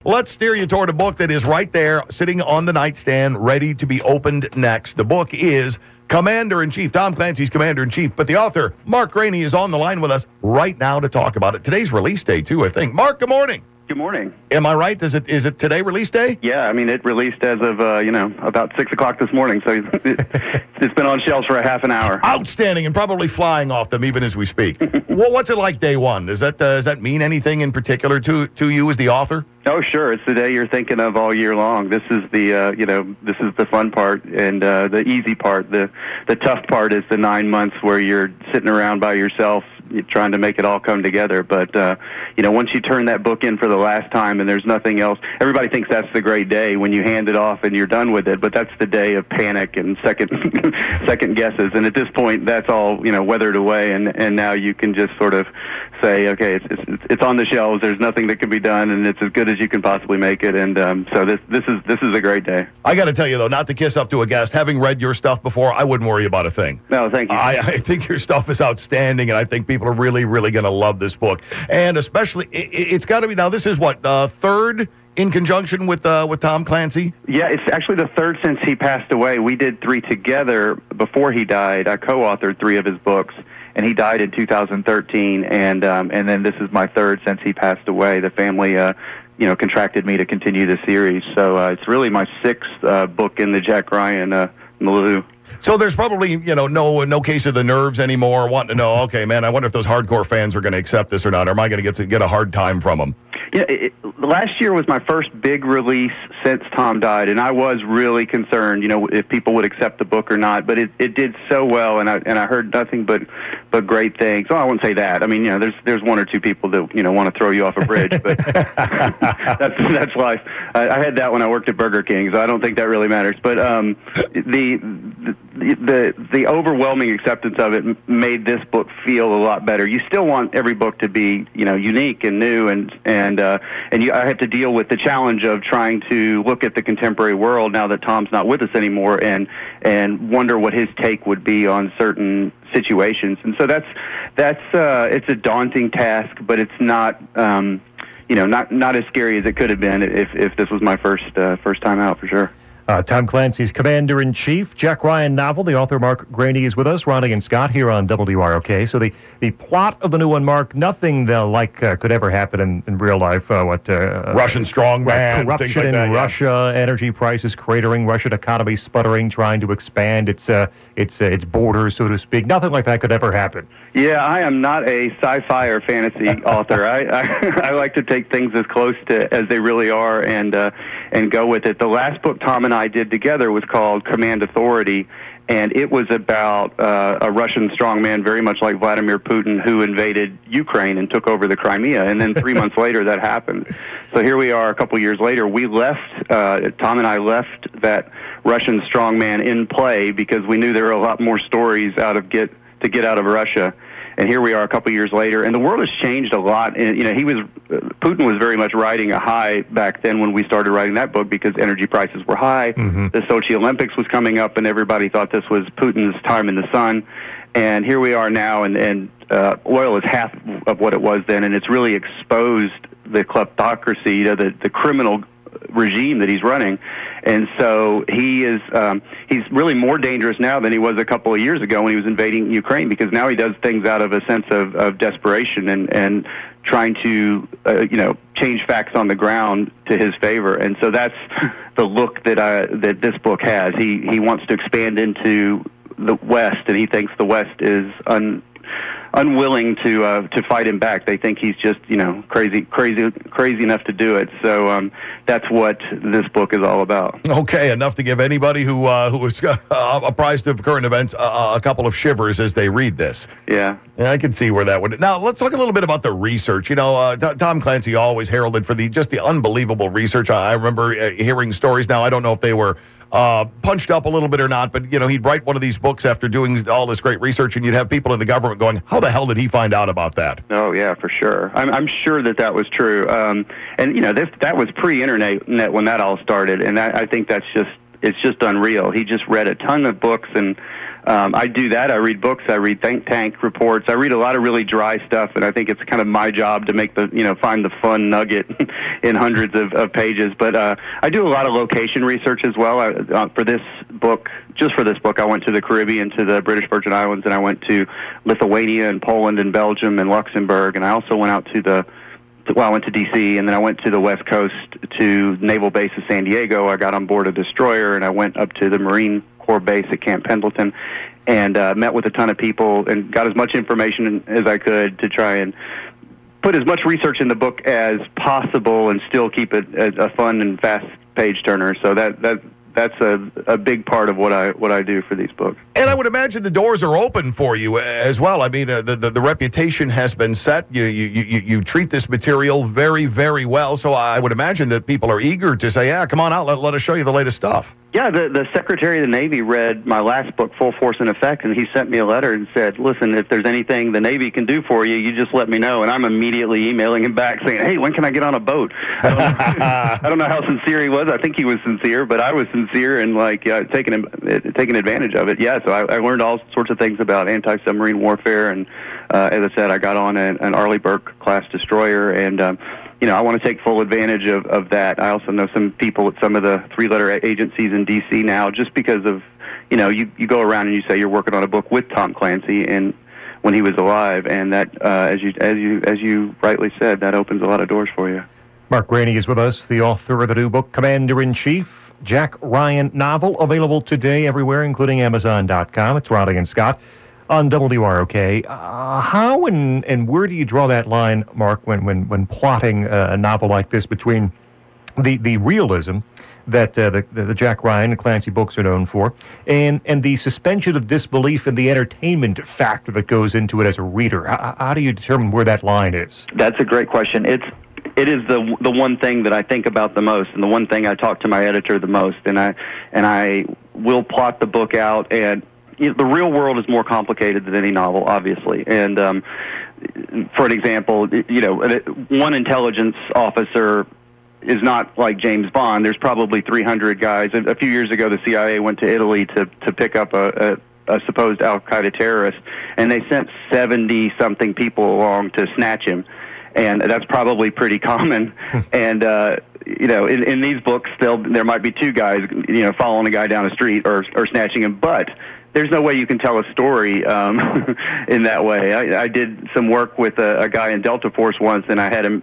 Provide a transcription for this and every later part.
Let's steer you toward a book that is right there, sitting on the nightstand, ready to be opened next. The book is Commander-in-Chief, Tom Clancy's Commander-in-Chief, but the author, Mark Greaney, is on the line with us right now to talk about it. Today's release day, too, I think. Mark, good morning. Good morning. Am I right? Is it today release day? Yeah, I mean, it released as of, about 6 o'clock this morning, so it's been on shelves for a half an hour. Outstanding, and probably flying off them even as we speak. Well, what's it like day one? Does that mean anything in particular to you as the author? Oh, sure. It's the day you're thinking of all year long. This is this is the fun part and the easy part. The tough part is the 9 months where you're sitting around by yourself, you're trying to make it all come together. But, once you turn that book in for the last time and there's nothing else, everybody thinks that's the great day when you hand it off and you're done with it. But that's the day of panic and second guesses. And at this point, that's all, weathered away. And now you can just sort of say, okay, it's on the shelves. There's nothing that can be done, and it's as good as you can possibly make it. And so this is a great day. I got to tell you, though, not to kiss up to a guest, having read your stuff before, I wouldn't worry about a thing. No, thank you. I think your stuff is outstanding, and I think people are really, really going to love this book. And especially, it's got to be, now this is what, third in conjunction with Tom Clancy? Yeah, it's actually the third since he passed away. We did 3 together before he died. I co-authored 3 of his books, and he died in 2013, and then this is my third since he passed away. The family contracted me to continue the series. So it's really my 6th book in the Jack Ryan milieu. So there's probably, no case of the nerves anymore, wanting to know, okay, man, I wonder if those hardcore fans are going to accept this or not, or am I going to get a hard time from them? Yeah, last year was my first big release since Tom died, and I was really concerned, if people would accept the book or not. But it did so well, and I heard nothing but great things. Oh, I wouldn't say that. I mean, there's 1 or 2 people that want to throw you off a bridge, but that's life. I had that when I worked at Burger King, so I don't think that really matters. But the overwhelming acceptance of it made this book feel a lot better. You still want every book to be unique and new, and I have to deal with the challenge of trying to look at the contemporary world now that Tom's not with us anymore, and wonder what his take would be on certain situations. And so that's it's a daunting task, but it's not not as scary as it could have been if this was my first time out, for sure. Tom Clancy's Commander-in-Chief, Jack Ryan novel. The author, Mark Greaney, is with us. Ronnie and Scott here on WROK. So the plot of the new one, Mark, nothing could ever happen in real life. Russian strongman, corruption like that, in Russia, energy prices cratering, Russian economy sputtering, trying to expand its borders, so to speak. Nothing like that could ever happen. Yeah, I am not a sci-fi or fantasy author. I like to take things as close to as they really are and go with it. The last book Tom and I did together was called Command Authority, and it was about a Russian strongman, very much like Vladimir Putin, who invaded Ukraine and took over the Crimea. And then 3 months later, that happened. So here we are a couple years later. We left, Tom and I left that Russian strongman in play because we knew there were a lot more stories to get out of Russia. And here we are a couple years later, and the world has changed a lot. And, Putin was very much riding a high back then when we started writing that book because energy prices were high. Mm-hmm. The Sochi Olympics was coming up, and everybody thought this was Putin's time in the sun. And here we are now, and oil is half of what it was then, and it's really exposed the kleptocracy, the criminal regime that he's running. And so he's really more dangerous now than he was a couple of years ago when he was invading Ukraine, because now he does things out of a sense of desperation and trying to change facts on the ground to his favor. And so that's the look that this book has. He wants to expand into the West, and he thinks the West is unwilling to fight him back. They think he's just crazy enough to do it. So that's what this book is all about. Okay, enough to give anybody who is apprised of current events a couple of shivers as they read this. Yeah, I can see where that would. Now let's talk a little bit about the research. Tom Clancy always heralded for the unbelievable research. I remember hearing stories. Now I don't know if they were punched up a little bit or not, but he'd write one of these books after doing all this great research, and you'd have people in the government going, how the hell did he find out about that? Oh yeah, for sure. I'm sure that was true. And that was pre-internet when that all started, and I think it's just unreal. He just read a ton of books and I do that. I read books. I read think tank reports. I read a lot of really dry stuff, and I think it's kind of my job to make find the fun nugget in hundreds of pages. But I do a lot of location research as well. For this book, I went to the Caribbean, to the British Virgin Islands, and I went to Lithuania and Poland and Belgium and Luxembourg, and I also went out to I went to D.C., and then I went to the West Coast to Naval Base of San Diego. I got on board a destroyer, and I went up to the Marine Corps base at Camp Pendleton and met with a ton of people and got as much information as I could to try and put as much research in the book as possible and still keep it a fun and fast page turner. So that's a big part of what I do for these books. And I would imagine the doors are open for you as well. I mean, the reputation has been set. You treat this material very, very well. So I would imagine that people are eager to say, yeah, come on out, let us show you the latest stuff. Yeah, the Secretary of the Navy read my last book, Full Force and Effect, and he sent me a letter and said, listen, if there's anything the Navy can do for you, you just let me know. And I'm immediately emailing him back saying, hey, when can I get on a boat? I don't know how sincere he was. I think he was sincere, but I was sincere and taking advantage of it. Yeah, so I learned all sorts of things about anti-submarine warfare, and as I said, I got on an Arleigh Burke-class destroyer, and I want to take full advantage of that. I also know some people at some of the three-letter agencies in D.C. now, just because of, you go around and you say you're working on a book with Tom Clancy and when he was alive, and that, as you rightly said, that opens a lot of doors for you. Mark Greaney is with us, the author of the new book, Commander-in-Chief, Jack Ryan novel, available today everywhere, including Amazon.com. It's Ronnie and Scott on WROK. How and where do you draw that line, Mark, when plotting a novel like this between the realism that the Jack Ryan and Clancy books are known for, and the suspension of disbelief and the entertainment factor that goes into it as a reader? How do you determine where that line is? That's a great question. It is the one thing that I think about the most, and the one thing I talk to my editor the most, and I will plot the book out. And the real world is more complicated than any novel, obviously. And for an example, one intelligence officer is not like James Bond. There's probably 300 guys. A few years ago, the CIA went to Italy to pick up a supposed Al-Qaeda terrorist, and they sent 70-something people along to snatch him. And that's probably pretty common. And in these books, there might be two guys, following a guy down the street or snatching him, but there's no way you can tell a story in that way. I did some work with a guy in Delta Force once, and I had him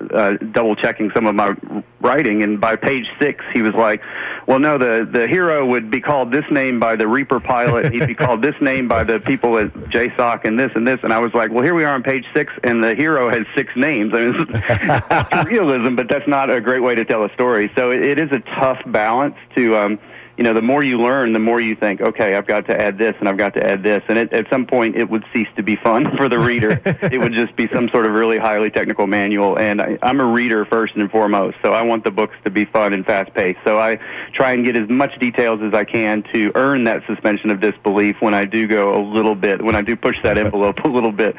double-checking some of my writing, and by page 6, he was like, well, no, the hero would be called this name by the Reaper pilot, he'd be called this name by the people at JSOC, and this, and I was like, well, here we are on page 6, and the hero has 6 names. I mean, it's realism, but that's not a great way to tell a story. So it is a tough balance to... the more you learn, the more you think, okay, I've got to add this and I've got to add this. And at some point, it would cease to be fun for the reader. It would just be some sort of really highly technical manual. And I'm a reader first and foremost, so I want the books to be fun and fast-paced. So I try and get as much details as I can to earn that suspension of disbelief when I do go a little bit, when I do push that envelope a little bit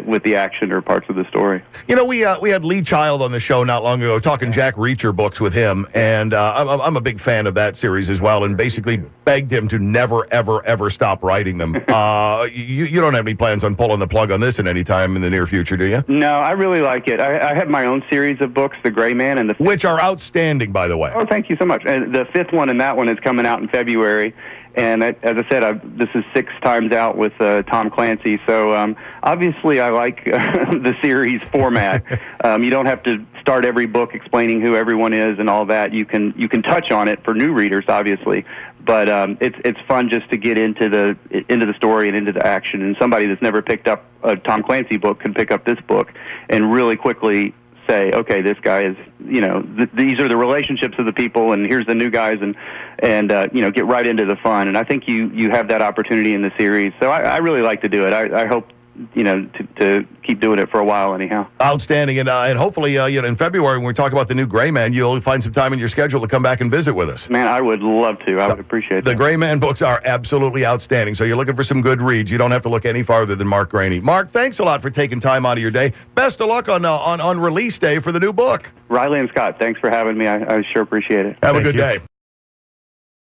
with the action or parts of the story. We had Lee Child on the show not long ago, talking Jack Reacher books with him, and I'm a big fan of that series as well, and basically begged him to never, ever, ever stop writing them. You don't have any plans on pulling the plug on this at any time in the near future, do you? No, I really like it. I have my own series of books, The Gray Man, and which are outstanding, by the way. Oh, thank you so much. And the 5th one and that one is coming out in February. And as I said, this is 6 times out with Tom Clancy. So obviously I like the series format. You don't have to start every book explaining who everyone is and all that. You can touch on it for new readers, obviously. But it's fun just to get into the story and into the action. And somebody that's never picked up a Tom Clancy book can pick up this book and really quickly say, okay, this guy is, these are the relationships of the people, and here's the new guys, and get right into the fun. And I think you have that opportunity in the series. So I really like to do it. I hope to keep doing it for a while anyhow. Outstanding. And hopefully, in February, when we talk about the new Gray Man, you'll find some time in your schedule to come back and visit with us. Man, I would love to. I would appreciate that. The Gray Man books are absolutely outstanding. So you're looking for some good reads. You don't have to look any farther than Mark Greaney. Mark, thanks a lot for taking time out of your day. Best of luck on release day for the new book. Riley and Scott, thanks for having me. I sure appreciate it. Have a good day.